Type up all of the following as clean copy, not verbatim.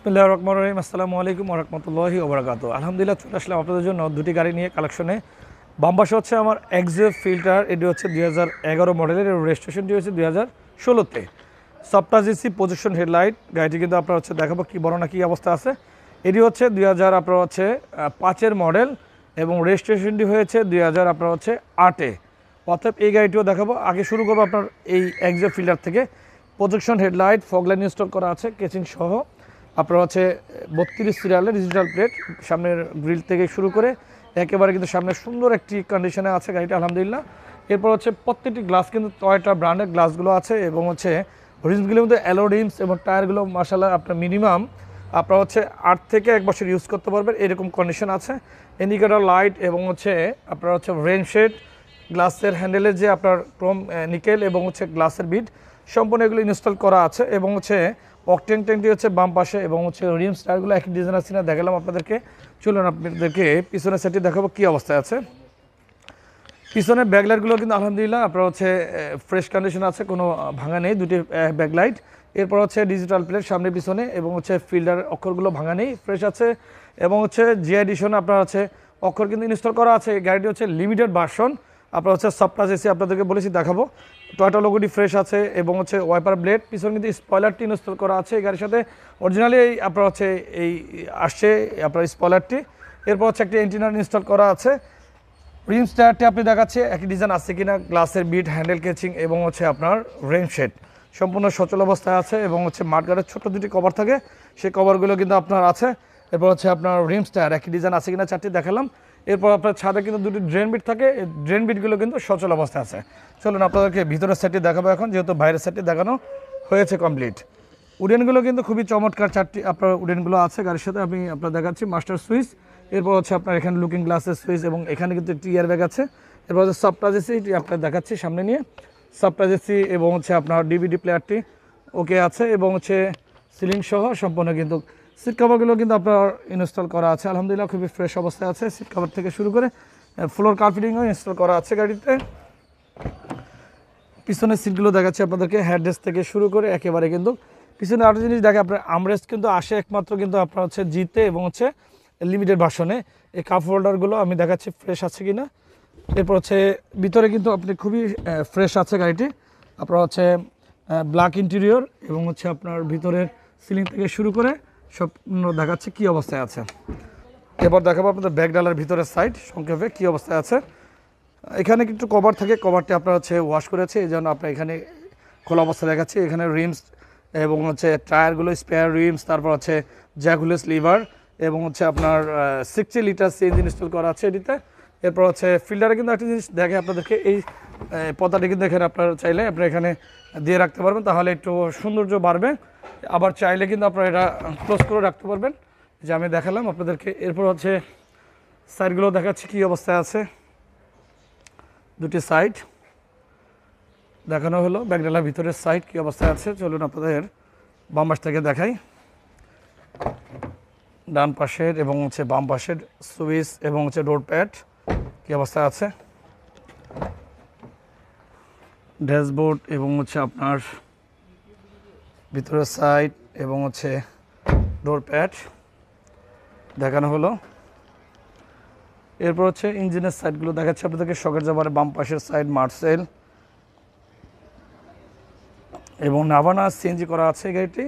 বিসমিল্লাহির রহমানির রহিম। আসসালামু আলাইকুম ওয়া রাহমাতুল্লাহি ওয়া বারাকাতুহু। আলহামদুলিল্লাহ চলে আসলাম আপনাদের জন্য দুটি গাড়ি নিয়ে কালেকশনে। বাম পাশে হচ্ছে আমার এক্সিও ফিল্টার, এটি হচ্ছে 2011 মডেলের, এর রেজিস্ট্রেশনটি হচ্ছে 2016-তে। সফটাচ এসি প্রজেকশন হেডলাইট গাড়িটি কিন্তু আপনার হচ্ছে দেখাবো কী বর্ণনা কী অবস্থা আছে। এটি হচ্ছে 2000 আপনার হচ্ছে 5-এর মডেল এবং রেজিস্ট্রেশনটি হয়েছে 2000 আপনার হচ্ছে 8-এ। অতএব এই গাড়িটিও দেখাবো। আগে শুরু করবো আপনার এই এক্সিও ফিল্টার থেকে। প্রজেকশন হেডলাইট, ফগলাইট ইনস্টল করা আছে কেচিং সহ। আপনার হচ্ছে 32 সিরিয়ালের ডিজিটাল প্লেট, সামনের গ্রিল থেকে শুরু করে একেবারে কিন্তু সামনে সুন্দর একটি কন্ডিশনে আছে গাড়িটা আলহামদুলিল্লাহ। এরপর হচ্ছে প্রত্যেকটি গ্লাস কিন্তু টয়োটা ব্র্যান্ডের গ্লাসগুলো আছে এবং হচ্ছে রিমসগুলোর মধ্যে অ্যালো রিমস এবং টায়ারগুলো মাশাআল্লাহ আপনার মিনিমাম আপনার হচ্ছে 8 থেকে 1 বছর ইউজ করতে পারবেন এরকম কন্ডিশন আছে। ইন্ডিকেটর লাইট এবং হচ্ছে আপনার হচ্ছে রেন শেড, গ্লাসের হ্যান্ডেলের যে আপনার ক্রোম নিকেল এবং হচ্ছে গ্লাসের বিড সম্পূর্ণ এগুলো ইনস্টল করা আছে এবং হচ্ছে অকটেন ট্যাঙ্কটি হচ্ছে বাম পাশে এবং হচ্ছে রিমস টায়ারগুলো একই ডিজাইন আছে না দেখালাম আপনাদেরকে। চলুন আপনাদেরকে পিছনের সেটটি দেখাবো কী অবস্থায় আছে। পিছনের ব্যাকলাইটগুলো কিন্তু আলহামদুলিল্লাহ আপনার হচ্ছে ফ্রেশ কন্ডিশন আছে, কোনো ভাঙা নেই, দুটি ব্যাকলাইট। এরপর হচ্ছে ডিজিটাল প্লেট সামনে পিছনে এবং হচ্ছে ফিল্টার অক্ষরগুলো ভাঙা নেই, ফ্রেশ আছে এবং হচ্ছে জি এডিশন আপনার হচ্ছে অক্ষর কিন্তু ইনস্টল করা আছে। গাড়িটি হচ্ছে লিমিটেড ভার্সন, আপনার হচ্ছে সফটাচ এসি আপনাদেরকে বলেছি দেখাবো। টয়োটা লোগোটি ফ্রেশ আছে এবং হচ্ছে ওয়াইপার ব্লেড, পিছনে কিন্তু স্পয়লারটি ইনস্টল করা আছে এই গাড়ির সাথে। অরিজিনালি আপনার হচ্ছে এই আসছে আপনার স্পয়লারটি। এরপর হচ্ছে একটি এন্টিনার ইনস্টল করা আছে। রিমস টায়ারটি আপনি দেখাচ্ছে একই ডিজাইন আছে কিনা, গ্লাসের বিট, হ্যান্ডেল কেচিং এবং হচ্ছে আপনার রেন শেড সম্পূর্ণ সচল অবস্থায় আছে এবং হচ্ছে মাঠগার্ডের ছোট্ট দুটি কভার থাকে, সেই কভারগুলো কিন্তু আপনার আছে। এরপর হচ্ছে আপনার রিমস টায়ার একই ডিজাইন আছে কিনা চারটি দেখালাম। এরপর আপনার ছাদে কিন্তু দুটি ড্রেন বিট থাকে, ড্রেন বিটগুলো কিন্তু সচল অবস্থায় আছে। চলুন আপনাদেরকে ভিতরের সেটটি দেখাবো এখন, যেহেতু বাইরের সেটটি দেখানো হয়েছে কমপ্লিট। উডেনগুলো কিন্তু খুবই চমৎকার, চারটি আপনার উডেনগুলো আছে গাড়ির সাথে। আমি আপনার দেখাচ্ছি মাস্টার সুইচ, এরপর হচ্ছে আপনার এখানে লুকিং গ্লাসের সুইচ এবং এখানে কিন্তু একটি ইয়ার ব্যাগ আছে। এরপর হচ্ছে সফটাচ এসি আপনার দেখাচ্ছি সামনে নিয়ে, সফটাচ এসি এবং হচ্ছে আপনার ডিভিডি প্লেয়ারটি ওকে আছে এবং হচ্ছে সিলিং সহ সম্পূর্ণ কিন্তু সিট কভারগুলো কিন্তু আপনার ইনস্টল করা আছে আলহামদুলিল্লাহ, খুবই ফ্রেশ অবস্থায় আছে। সিট কভার থেকে শুরু করে ফ্লোর কার্পেটিংও ইনস্টল করা আছে গাড়িতে। পিছনের সিটগুলো দেখাচ্ছি আপনাদেরকে, হেডরেস্ট থেকে শুরু করে একেবারে কিন্তু পিছনে আরও জিনিস দেখে আপনার আমরেস্ট কিন্তু আসে একমাত্র কিন্তু আপনার হচ্ছে জিতে এবং হচ্ছে লিমিটেড ভার্সনে। এই কাপ হোল্ডারগুলো আমি দেখাচ্ছি ফ্রেশ আছে কিনা। এরপর হচ্ছে ভিতরে কিন্তু আপনি খুবই ফ্রেশ আছে গাড়িটি, আপনার হচ্ছে ব্ল্যাক ইন্টেরিয়র এবং হচ্ছে আপনার ভিতরের সিলিং থেকে শুরু করে সব দেখাচ্ছে কী অবস্থায় আছে। এবার দেখাবো আপনাদের ব্যাক ডালার ভিতরের সাইড সংক্ষেপে কী অবস্থায় আছে। এখানে কিন্তু কভার থাকে, কভারটি আপনার হচ্ছে ওয়াশ করেছে এই জন্য আপনার এখানে খোলা অবস্থা দেখাচ্ছি। এখানে রিমস এবং হচ্ছে টায়ারগুলো স্পেয়ার রিমস, তারপর হচ্ছে জ্যাকুলেস লিভার এবং হচ্ছে আপনার 60 লিটার সিএনজি ইনস্টল করা আছে এটিতে। এরপর হচ্ছে ফিল্টারে কিন্তু একটা জিনিস দেখে আপনাদেরকে, এই পর্দাটি কিন্তু এখানে আপনার চাইলে আপনি এখানে দিয়ে রাখতে পারবেন, তাহলে একটু সৌন্দর্য বাড়বে। আবার চাইলে কিন্তু আপনারা এটা ক্লোজ করে রাখতে পারবেন, যে আমি দেখালাম আপনাদেরকে। এরপর হচ্ছে সাইডগুলো দেখাচ্ছি কী অবস্থায় আছে, দুটি সাইড দেখানো হলো। ব্যাকডালার ভিতরের সাইড কী অবস্থায় আছে চলুন আপনাদের বাম পাশ থেকে দেখাই। ডান পাশের এবং হচ্ছে বাম পাশের সুইচ এবং হচ্ছে ডোর প্যাড কী অবস্থায় আছে, ড্যাশবোর্ড এবং হচ্ছে আপনার ভিতরের সাইড এবং হচ্ছে ডোর প্যাড দেখানো হলো। এরপর হচ্ছে ইঞ্জিনের সাইডগুলো দেখাচ্ছে আপনাদেরকে, শকের জাবারে বাম পাশের সাইড মার্সেল এবং নাভানা সিএনজি করা আছে গাড়িটি,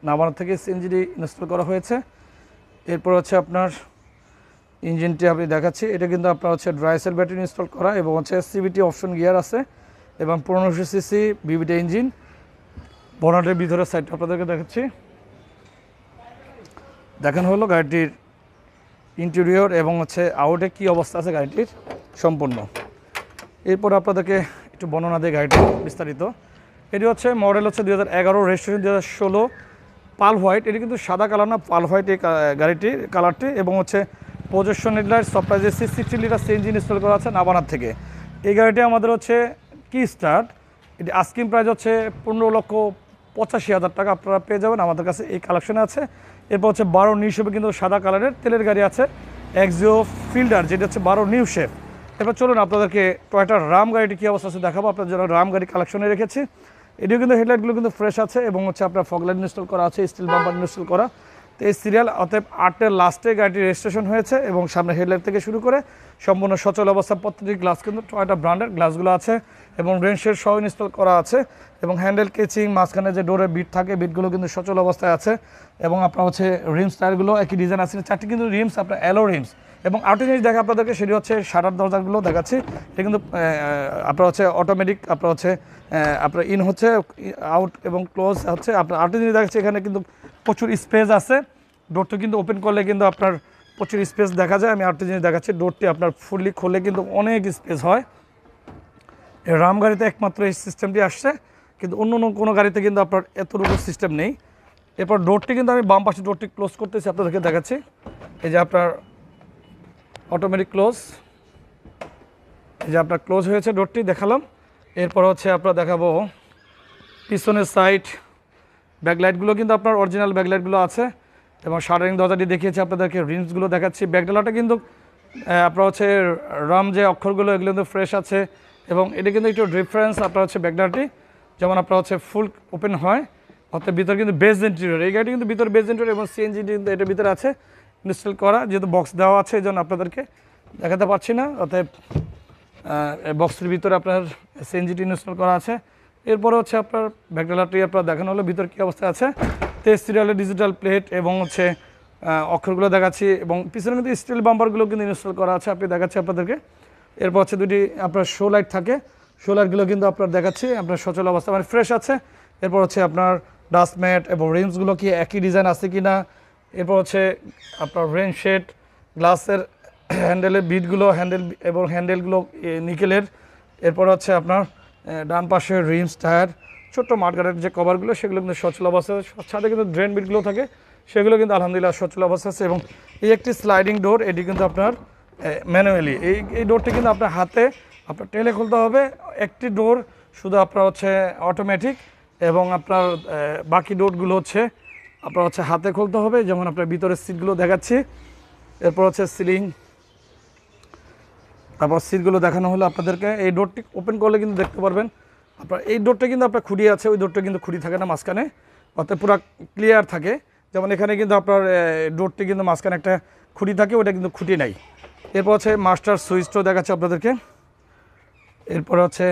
নাভানা থেকে সিএনজিটি ইনস্টল করা হয়েছে। এরপর হচ্ছে আপনার ইঞ্জিনটি আমি দেখাচ্ছি, এটা কিন্তু আপনার হচ্ছে ড্রাই সেল ব্যাটারি ইনস্টল করা এবং হচ্ছে সিবিটি অপশন গিয়ার আছে এবং 1500 সিসি বিবিটি ইঞ্জিন। বনেটের ভিতরের সাইডটা আপনাদেরকে দেখাচ্ছি, দেখানো হলো গাড়িটির ইন্টেরিয়র এবং হচ্ছে আউটে কী অবস্থা আছে গাড়িটির সম্পূর্ণ। এরপর আপনাদেরকে একটু বর্ণনা দেয় গাড়িটির বিস্তারিত। এটি হচ্ছে মডেল হচ্ছে 2011, রেজিস্ট্রেশন 2016, পাল হোয়াইট। এটি কিন্তু সাদা কালার না, পাল হোয়াইট এই গাড়িটির কালারটি এবং হচ্ছে projection headlight, soft touch AC, 60 litre CNG install করা আছে নাভানার থেকে। এই গাড়িটি আমাদের হচ্ছে কি স্টার্ট, এটি আস্কিং প্রাইস হচ্ছে 15,85,000 টাকা আপনারা পেয়ে যাবেন আমাদের কাছে, এই কালেকশনে আছে। এরপর হচ্ছে 12 নিউ শেপে কিন্তু সাদা কালারের তেলের গাড়ি আছে, এক্সিও ফিল্টার যেটা হচ্ছে 12 নিউ শেপ। এরপর চলুন আপনাদেরকে টয়োটা রাম গাড়িটি কী অবস্থা আছে দেখাবো। আপনার জন্য রাম গাড়ি কালেকশনে রেখেছি। এটিও কিন্তু হেডলাইটগুলো কিন্তু ফ্রেশ আছে এবং হচ্ছে আপনার ফগলাইট ইনস্টল করা আছে, স্টিল বাম্পার ইনস্টল করা। তো এই সিরিয়াল অতএব 8-এর লাস্টে গাড়িটি রেজিস্ট্রেশন হয়েছে এবং সামনে হেডলাইট থেকে শুরু করে সম্পূর্ণ সচল অবস্থা প্রত্যেকটি গ্লাস কিন্তু টয়োটা ব্র্যান্ডের গ্লাসগুলো আছে এবং রেনশেড সহ ইনস্টল করা আছে এবং হ্যান্ডেল কেচিং মাঝখানে যে ডোরের বিট থাকে বিটগুলো কিন্তু সচল অবস্থায় আছে এবং আপনার হচ্ছে রিমস টায়ারগুলো একই ডিজাইন আছে, 4টি কিন্তু রিমস আপনার অ্যালো রিমস। এবং আরেকটা জিনিস দেখা আপনাদেরকে সেটি হচ্ছে শাটার দরজাগুলো দেখাচ্ছি, এটা কিন্তু আপনার হচ্ছে অটোমেটিক, আপনার হচ্ছে আপনার ইন হচ্ছে আউট এবং ক্লোজ হচ্ছে। আপনার আরেকটা জিনিস দেখাচ্ছি, এখানে কিন্তু প্রচুর স্পেস আছে, ডোরটা কিন্তু ওপেন করলে কিন্তু আপনার প্রচুর স্পেস দেখা যায়। আমি আরেকটা জিনিস দেখাচ্ছি, ডোরটি আপনার ফুললি খুললে কিন্তু অনেক স্পেস হয়। রাম গাড়িতে একমাত্র এই সিস্টেমটি আসছে, কিন্তু অন্য কোনো গাড়িতে কিন্তু আপনার এতটুকু সিস্টেম নেই। এরপর ডোরটি কিন্তু আমি বাম পাশে ডোরটি ক্লোজ করতেছি, আপনাদেরকে দেখাচ্ছি। এই যে আপনার অটোমেটিক ক্লোজ, এই যে আপনার ক্লোজ হয়েছে ডোরটি দেখালাম। এরপর হচ্ছে আপনার দেখাবো পিছনের সাইড ব্যাকলাইটগুলো কিন্তু আপনার অরিজিনাল ব্যাকলাইটগুলো আছে এবং শাটারিং দরজাটি দেখিয়েছি আপনাদেরকে, রিমসগুলো দেখাচ্ছি। ব্যাকডালাটা কিন্তু আপনার হচ্ছে রাম যে অক্ষরগুলো এগুলো কিন্তু ফ্রেশ আছে এবং এটা কিন্তু একটু ডিফারেন্স আপনার হচ্ছে ব্যাকডালাটি, যেমন আপনার হচ্ছে ফুল ওপেন হয়, অর্থাৎ ভিতরে কিন্তু বেজ ইন্টেরিয়র, এই গাড়িটি কিন্তু ভিতরে বেজ ইন্টেরিয়র এবং সিএনজি কিন্তু এটার ভিতরে আছে ইনস্টল করা, যেহেতু বক্স দেওয়া আছে এই জন্য আপনাদেরকে দেখাতে পারছি না, অতএব বক্সের ভিতরে আপনার সিএনজিটি ইনস্টল করা আছে। এরপরে হচ্ছে আপনার ব্যাকডালাটি আপনার দেখানো হলো ভিতরে কী অবস্থা আছে। তেজ সিরিয়ালের ডিজিটাল প্লেট এবং হচ্ছে অক্ষরগুলো দেখাচ্ছি এবং পিছনে কিন্তু স্টিল বাম্পারগুলো কিন্তু ইনস্টল করা আছে, আপনি দেখাচ্ছি আপনাদেরকে। এরপর হচ্ছে দুটি আপনার শো লাইট থাকে, শো লাইটগুলো কিন্তু আপনার দেখাচ্ছি আপনার সচল অবস্থা মানে ফ্রেশ আছে। এরপর হচ্ছে আপনার ডাস্টম্যাট এবং রিমসগুলো কি একই ডিজাইন আছে কি না। এরপর হচ্ছে আপনার রেন শেড, গ্লাসের হ্যান্ডেলের বিটগুলো এবং হ্যান্ডেলগুলো নিকেলের। এরপর হচ্ছে আপনার ডান পাশে রিমস টায়ার, ছোট্ট মাঠগাড়ের যে কভারগুলো সেগুলো কিন্তু সচল অবস্থা, সাথে কিন্তু ড্রেন বিটগুলো থাকে সেগুলো কিন্তু আলহামদুলিল্লাহ সচল অবস্থা আছে। এবং এই একটি স্লাইডিং ডোর, এটি কিন্তু আপনার ম্যানুয়ালি, এই ডোরটি কিন্তু আপনার হাতে আপনার টেলে খুলতে হবে। একটি ডোর শুধু আপনার হচ্ছে অটোমেটিক এবং আপনার বাকি ডোরগুলো হচ্ছে আপনার হচ্ছে হাতে খুলতে হবে, যেমন আপনার ভিতরের সিটগুলো দেখাচ্ছি। এরপর হচ্ছে সিলিং, তারপর সিটগুলো দেখানো হলো আপনাদেরকে। এই ডোরটি ওপেন করলে কিন্তু দেখতে পারবেন আপনার এই ডোরটা কিন্তু আপনার খুঁটি আছে, ওই ডোরটা কিন্তু খুঁটি থাকে না মাঝখানে, অর্থাৎ পুরো ক্লিয়ার থাকে। যেমন এখানে কিন্তু আপনার ডোরটি কিন্তু মাঝখানে একটা খুঁটি থাকে, ওটা কিন্তু খুঁটি নাই। এরপর হচ্ছে মাস্টার সুইচটাও দেখাচ্ছে আপনাদেরকে। এরপর হচ্ছে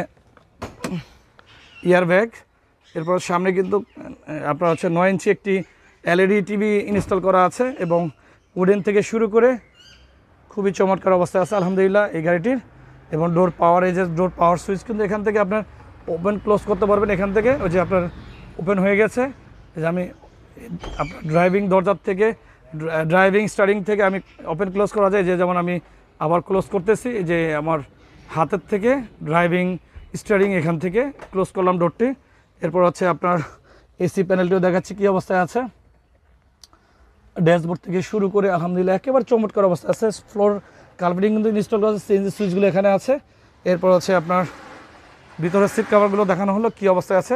ইয়ার ব্যাগ। এরপর সামনে কিন্তু আপনার হচ্ছে 9 ইঞ্চি একটি এলইডি টিভি ইনস্টল করা আছে এবং উডেন থেকে শুরু করে খুবই চমৎকার অবস্থায় আছে আলহামদুলিল্লাহ এই গাড়িটির। এবং ডোর পাওয়ার, এই যে ডোর পাওয়ার সুইচ কিন্তু এখান থেকে আপনার ওপেন ক্লোজ করতে পারবেন, এখান থেকে ওই যে আপনার ওপেন হয়ে গেছে। এই যে আমি আপনার ড্রাইভিং দরজার থেকে ড্রাইভিং স্টারিং থেকে আমি ওপেন ক্লোজ করা যায়, যে যেমন আমি আবার ক্লোজ করতেছি, এই যে আমার হাতের থেকে ড্রাইভিং স্টারিং এখান থেকে ক্লোজ করলাম ডোরটি। এরপর হচ্ছে আপনার এসি প্যানেলটিও দেখাচ্ছি কী অবস্থায় আছে, ড্যাশবোর্ড থেকে শুরু করে আলহামদুলিল্লাহ একেবারে চমৎকার অবস্থা আছে। ফ্লোর কার্পেটিং কিন্তু ইনস্টল করা আছে, সিএনজি সুইচগুলো এখানে আছে। এরপর হচ্ছে আপনার ভিতরের সিট কাভারগুলো দেখানো হলো কী অবস্থায় আছে,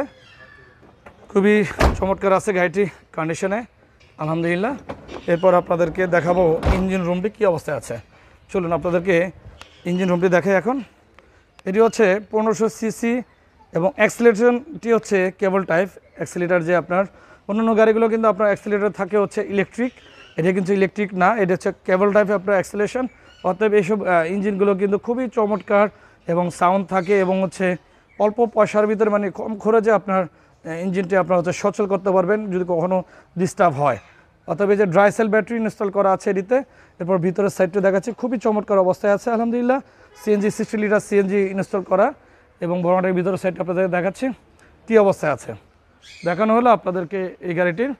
খুবই চমৎকার আছে গাড়িটি কন্ডিশনে আলহামদুলিল্লাহ। এরপর আপনাদেরকে দেখাবো ইঞ্জিন রুমটি কী অবস্থায় আছে, চলুন আপনাদেরকে ইঞ্জিন রুমটি দেখাই এখন। এটি হচ্ছে 1500 সিসি এবং অ্যাক্সিলারেশনটি হচ্ছে কেবল টাইপ অ্যাক্সিলেটার, যে আপনার অন্যান্য গাড়িগুলো কিন্তু আপনার অ্যাক্সিলেটার থাকে হচ্ছে ইলেকট্রিক, এটা কিন্তু ইলেকট্রিক না, এটা হচ্ছে কেবল টাইপে আপনার অ্যাক্সিলেশন। অতএব এইসব ইঞ্জিনগুলো কিন্তু খুবই চমৎকার এবং সাউন্ড থাকে এবং হচ্ছে অল্প পয়সার ভিতরে মানে কম খরচে আপনার ইঞ্জিনটি আপনার হচ্ছে সচল করতে পারবেন যদি কখনও ডিস্টার্ব হয়। অতএব এই যে ড্রাই সেল ব্যাটারি ইনস্টল করা আছে এটিতে। এরপর ভিতরের সাইডটা দেখাচ্ছি, খুবই চমৎকার অবস্থায় আছে আলহামদুলিল্লাহ। সিএনজি 60 লিটার সিএনজি ইনস্টল করা এবং বড়মাটের ভিতরের সাইডটা আপনাদের দেখাচ্ছি কী অবস্থায় আছে, দেখানো হলো আপনাদেরকে এই গাড়িটির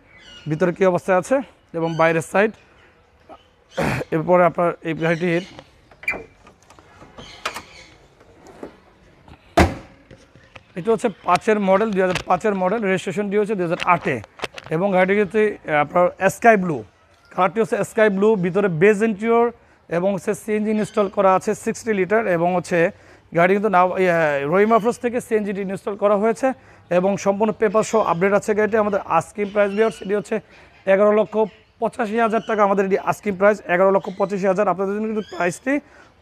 ভিতরে কী অবস্থায় আছে এবং বাইরের সাইড। এরপরে আপনার এই গাড়িটির এটা হচ্ছে 5-এর মডেল, 2005-এর মডেল, রেজিস্ট্রেশনটি হচ্ছে 2008-এ এবং গাড়িটিতে আপনার স্কাই ব্লু কালারটি হচ্ছে স্কাই ব্লু, ভিতরে বেজ ইন্টেরিয়র এবং হচ্ছে সিএনজি ইনস্টল করা আছে 60 লিটার এবং হচ্ছে গাড়ি কিন্তু রহিম আফরোজ থেকে সিএনজিটি ইনস্টল করা হয়েছে এবং সম্পূর্ণ পেপার সহ আপডেট আছে গাড়িটি। আমাদের আস্কিং প্রাইস বিয়ার্স এটি হচ্ছে 11,85,000 টাকা, আমাদের এটি আস্কিং প্রাইস 11,85,000। আপনাদের জন্য কিন্তু প্রাইসটি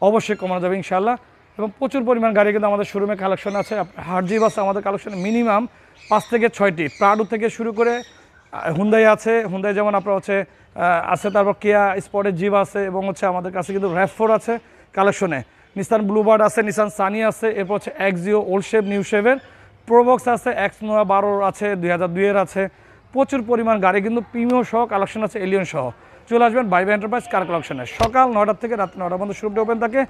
অবশ্যই কমানো যাবে ইনশাআল্লাহ। এবং প্রচুর পরিমাণ গাড়ি কিন্তু আমাদের শোরুমে কালেকশন আছে, হার্জি বাস আমাদের কালেকশনে মিনিমাম 5 থেকে 6টি, প্রাডো থেকে শুরু করে হুন্দাই আছে, হুন্দাই যেমন আপনার হচ্ছে আছে, তারপর কেয়া স্পটের জিপ আছে, এবং হচ্ছে আমাদের কাছে কিন্তু র্যাভ4 আছে কালেকশনে, নিসান ব্লুবার্ড আছে, নিসান সানি আছে, এরপর হচ্ছে এক্সিও, ওল্ড শেপ, নিউ শেপের প্রোবক্স আছে, এক্স নোয়া 12 আছে, 2002-এর আছে, প্রচুর পরিমাণ গাড়ি কিন্তু প্রিমিয়াম সহ কালেকশন আছে, এলিয়ন সহ। চলে আসবেন ভাইবা এন্টারপ্রাইজ কার কালেকশনে, সকাল 9টা থেকে রাত 9টা পর্যন্ত শোরুমটি ওপেন থাকে,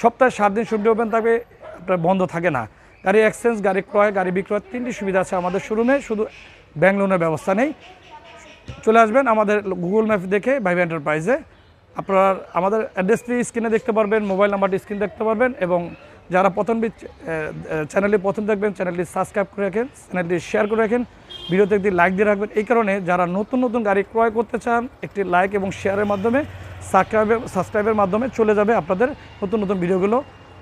সপ্তাহে 7 দিন শোরুমটি ওপেন থাকবে, আপনার বন্ধ থাকে না। গাড়ি এক্সচেঞ্জ, গাড়ি ক্রয়, গাড়ি বিক্রয় 3টি সুবিধা আছে আমাদের শোরুমে, শুধু ব্যাংক লোনের ব্যবস্থা নেই। চলে আসবেন আমাদের গুগল ম্যাপ দেখে ভাইবা এন্টারপ্রাইজে। আপনার আমাদের অ্যাড্রেসটি স্ক্রিনে দেখতে পারবেন, মোবাইল নাম্বারটি স্ক্রিনে দেখতে পারবেন, এবং যারা চ্যানেলটি প্রথম দেখবেন চ্যানেলটি সাবস্ক্রাইব করে রাখেন, চ্যানেলটি শেয়ার করে রাখেন, ভিডিওতে একটি লাইক দিয়ে রাখবেন। এই কারণে যারা নতুন নতুন গাড়ি ক্রয় করতে চান, একটি লাইক এবং শেয়ারের মাধ্যমে, সাবস্ক্রাইবের মাধ্যমে চলে যাবে আপনাদের নতুন নতুন ভিডিওগুলো।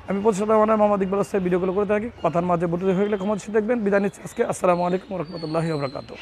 আমি প্রতিষ্ঠাতা মোহাম্মদ ইকবাল হোসেন ভিডিওগুলো করে থাকি, কথার মাঝে বটুতে হয়ে গেলে ক্ষমা দেখবেন। বিদায় নিচ্ছি আজকে। আসসালামু আলাইকুম রহমতুল্লাহি ওয়া বারাকাতুহু।